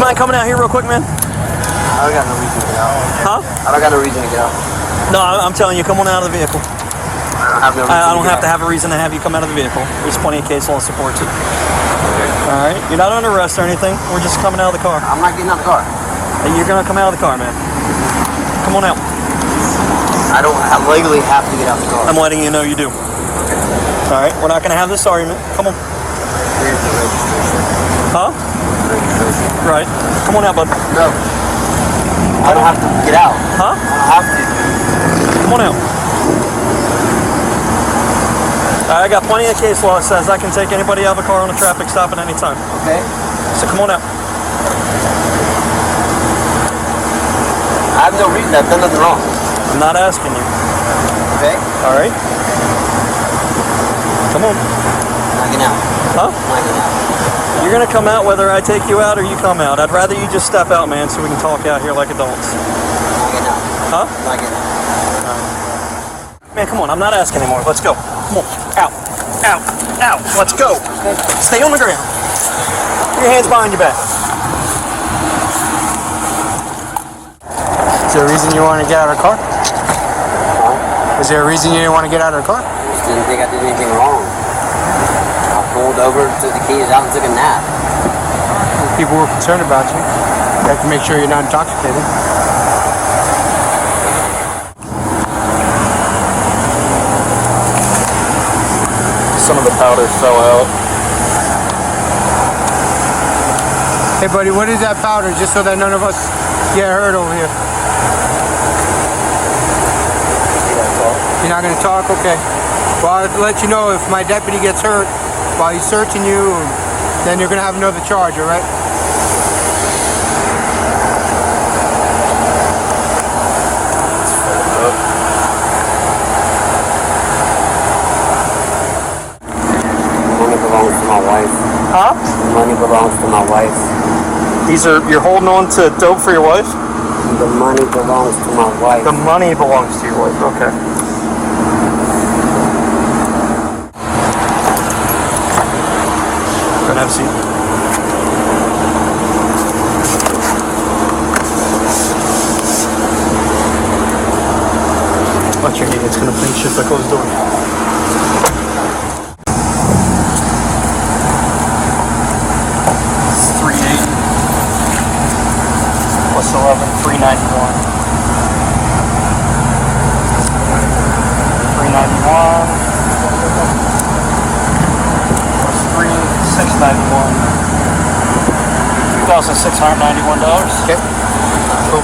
mind coming out here real quick, man? I don't got no reason to get out. Huh? I don't got no reason to get out. No, I'm telling you, come on out of the vehicle. I have no reason I don't have to have a reason to have you come out of the vehicle. There's plenty of case law supports it. Okay. All right? You're not under arrest or anything. We're just coming out of the car. I'm not getting out of the car. You're going to come out of the car, man. Come on out. I legally have to get out of the car. I'm letting you know you do. Okay. All right? We're not going to have this argument. Come on. Here's the registration. Huh? Registration. Right. Come on out, bud. No. I don't have to get out. Huh? I don't have to. Come on out. I got plenty of case law that says I can take anybody out of a car on a traffic stop at any time. Okay. So come on out. I have no reason. I've done nothing wrong. I'm not asking you. Okay. All right. Come on. I'm not getting out. Huh? I'm not getting out. You're gonna come out whether I take you out or you come out. I'd rather you just step out, man, so we can talk out here like adults. I'm not getting out. Huh? I'm not getting out. Man, come on. I'm not asking anymore. Let's go. Come on. Out. Out. Out. Let's go. Stay on the ground. Put your hands behind your back. Is there a reason you want to get out of the car? Is there a reason you didn't want to get out of the car? I just didn't think I did anything wrong. I pulled over, took the keys out, and took a nap. People were concerned about you. You have to make sure you're not intoxicated. Some of the powder fell out. Hey buddy, what is that powder? Just so that none of us get hurt over here. You're not going to talk? Okay. Well, I'll let you know if my deputy gets hurt while he's searching you, then you're going to have another charge, all right? Money belongs to my wife. Huh? Money belongs to my wife. You're holding on to dope for your wife? The money belongs to my wife. The money belongs to your wife. Okay. Go and have a seat. Watch your knee. It's going to pinch if I close the door. Plus 11, 391. 391. Plus 3, 691. $2,691. Okay. Cool.